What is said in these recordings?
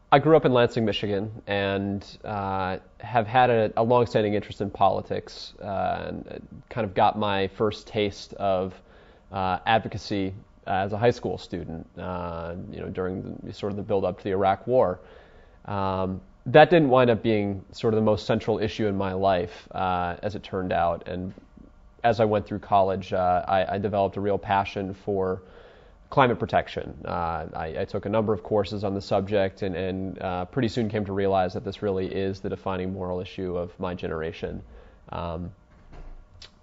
I grew up in Lansing, Michigan, and have had a long-standing interest in politics, and kind of got my first taste of advocacy as a high school student, during sort of the build-up to the Iraq War. That didn't wind up being sort of the most central issue in my life, as it turned out. And as I went through college, I developed a real passion for climate protection. I took a number of courses on the subject, and pretty soon came to realize that this really is the defining moral issue of my generation.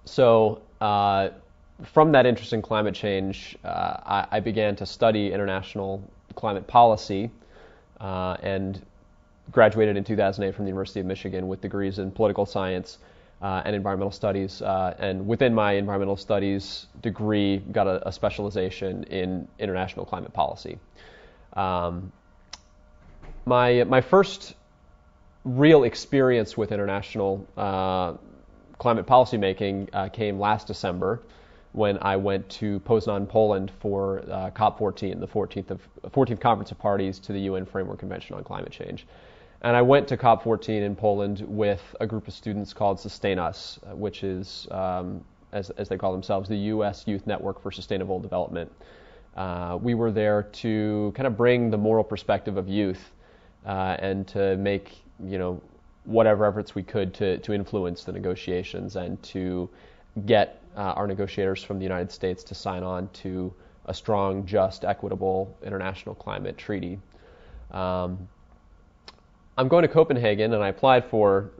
So from that interest in climate change, I began to study international climate policy, and graduated in 2008 from the University of Michigan with degrees in political science and environmental studies. And within my environmental studies degree, got a specialization in international climate policy. My first real experience with international climate policy making came last December, when I went to Poznan, Poland for COP14, the 14th Conference of Parties to the UN Framework Convention on Climate Change. And I went to COP14 in Poland with a group of students called Sustain Us, which is, as they call themselves, the U.S. Youth Network for Sustainable Development. We were there to kind of bring the moral perspective of youth, and to make, whatever efforts we could to influence the negotiations, and to get our negotiators from the United States to sign on to a strong, just, equitable international climate treaty. I'm going to Copenhagen, and I applied for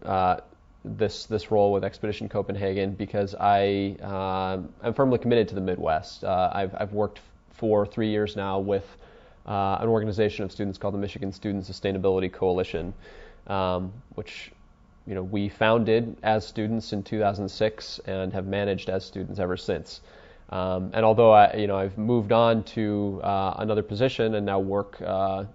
this role with Expedition Copenhagen because I am firmly committed to the Midwest. I've worked for 3 years now with an organization of students called the Michigan Student Sustainability Coalition, which we founded as students in 2006 and have managed as students ever since. And although I've moved on to another position and now work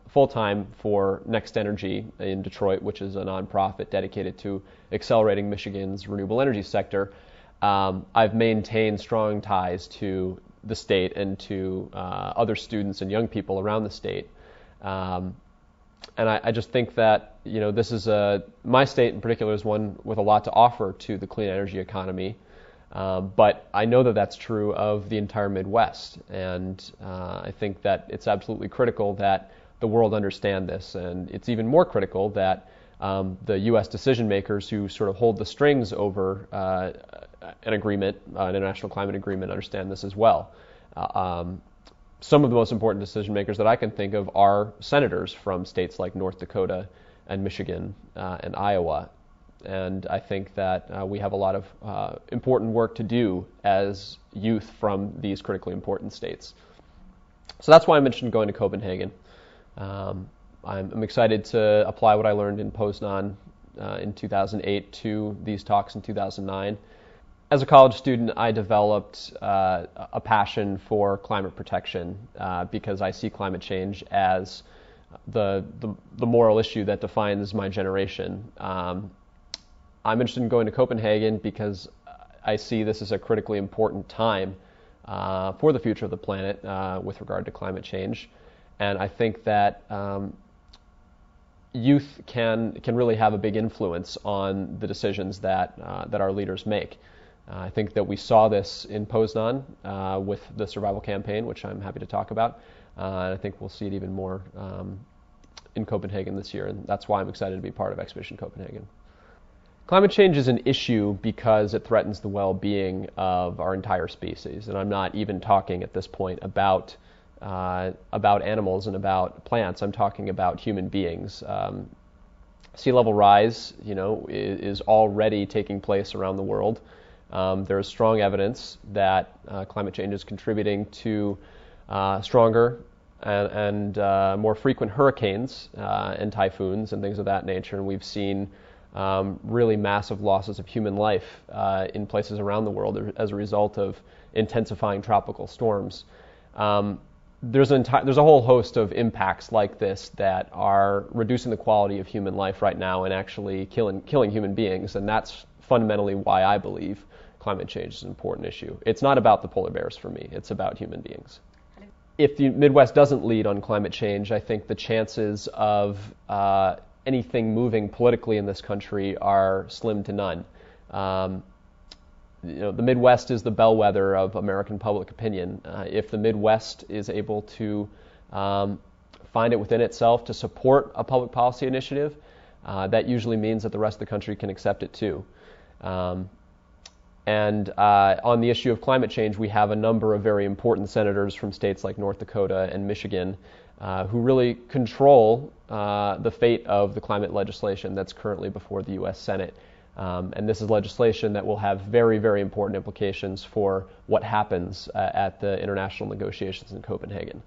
full-time for Next Energy in Detroit, which is a nonprofit dedicated to accelerating Michigan's renewable energy sector, I've maintained strong ties to the state and to other students and young people around the state. And I just think that this is my state in particular is one with a lot to offer to the clean energy economy. But I know that that's true of the entire Midwest, and I think that it's absolutely critical that the world understand this, and it's even more critical that the U.S. decision makers who sort of hold the strings over an agreement, an international climate agreement, understand this as well. Some of the most important decision makers that I can think of are senators from states like North Dakota and Michigan and Iowa. And I think that we have a lot of important work to do as youth from these critically important states. So that's why I'm interested in going to Copenhagen. I'm excited to apply what I learned in Poznan in 2008 to these talks in 2009. As a college student, I developed a passion for climate protection because I see climate change as the moral issue that defines my generation. I'm interested in going to Copenhagen because I see this as a critically important time for the future of the planet with regard to climate change. And I think that youth can really have a big influence on the decisions that our leaders make. I think that we saw this in Poznan with the survival campaign, which I'm happy to talk about. And I think we'll see it even more in Copenhagen this year, and that's why I'm excited to be part of Expedition Copenhagen. Climate change is an issue because it threatens the well-being of our entire species, and I'm not even talking at this point about animals and about plants. I'm talking about human beings. Sea level rise, is already taking place around the world. There is strong evidence that climate change is contributing to stronger and more frequent hurricanes and typhoons and things of that nature, and we've seen really massive losses of human life in places around the world as a result of intensifying tropical storms. There's a whole host of impacts like this that are reducing the quality of human life right now and actually killing human beings, and that's fundamentally why I believe climate change is an important issue. It's not about the polar bears for me, it's about human beings. if the Midwest doesn't lead on climate change, I think the chances of anything moving politically in this country are slim to none. The Midwest is the bellwether of American public opinion. If the Midwest is able to find it within itself to support a public policy initiative, that usually means that the rest of the country can accept it too. And on the issue of climate change, we have a number of very important senators from states like North Dakota and Michigan who really control the fate of the climate legislation that's currently before the U.S. Senate. And this is legislation that will have very, very important implications for what happens at the international negotiations in Copenhagen.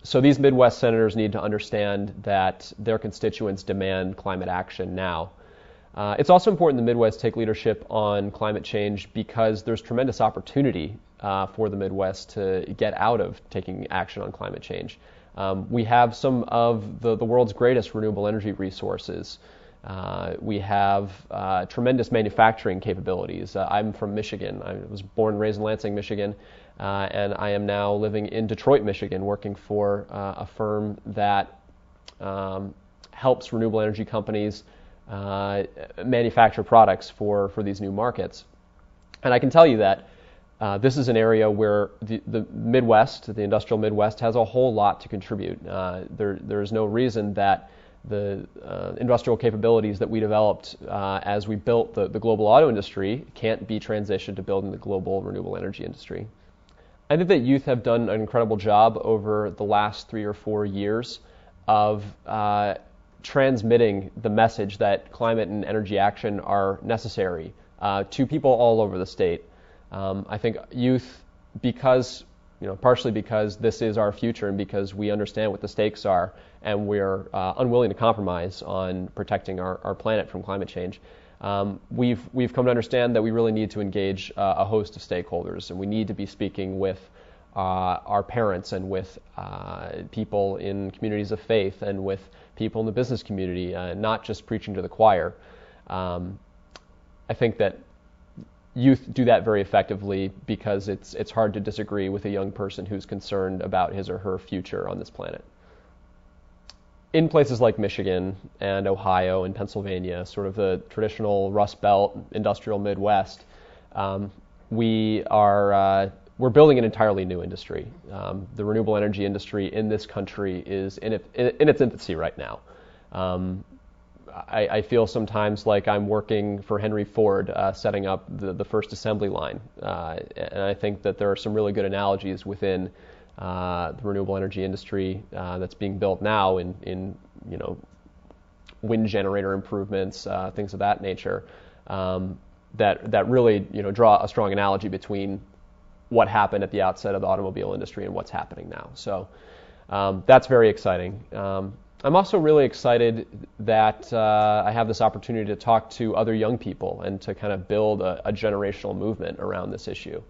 So these Midwest senators need to understand that their constituents demand climate action now. It's also important the Midwest take leadership on climate change because there's tremendous opportunity for the Midwest to get out of taking action on climate change. We have some of the world's greatest renewable energy resources. We have tremendous manufacturing capabilities. I'm from Michigan. I was born and raised in Lansing, Michigan, and I am now living in Detroit, Michigan, working for a firm that helps renewable energy companies manufacture products for these new markets. And I can tell you that this is an area where the Midwest, the industrial Midwest, has a whole lot to contribute. There is no reason that the industrial capabilities that we developed as we built the global auto industry can't be transitioned to building the global renewable energy industry. I think that youth have done an incredible job over the last 3 or 4 years of transmitting the message that climate and energy action are necessary to people all over the state. I think youth, partially because this is our future and because we understand what the stakes are and we're unwilling to compromise on protecting our planet from climate change, we've come to understand that we really need to engage a host of stakeholders, and we need to be speaking with our parents and with people in communities of faith and with people in the business community, not just preaching to the choir. I think that youth do that very effectively because it's hard to disagree with a young person who's concerned about his or her future on this planet. In places like Michigan and Ohio and Pennsylvania, sort of the traditional Rust Belt industrial Midwest, we're building an entirely new industry. The renewable energy industry in this country is in its infancy right now. I feel sometimes like I'm working for Henry Ford, setting up the first assembly line. And I think that there are some really good analogies within the renewable energy industry that's being built now in wind generator improvements, things of that nature, that really draw a strong analogy between what happened at the outset of the automobile industry and what's happening now. So that's very exciting. I'm also really excited that I have this opportunity to talk to other young people and to kind of build a generational movement around this issue.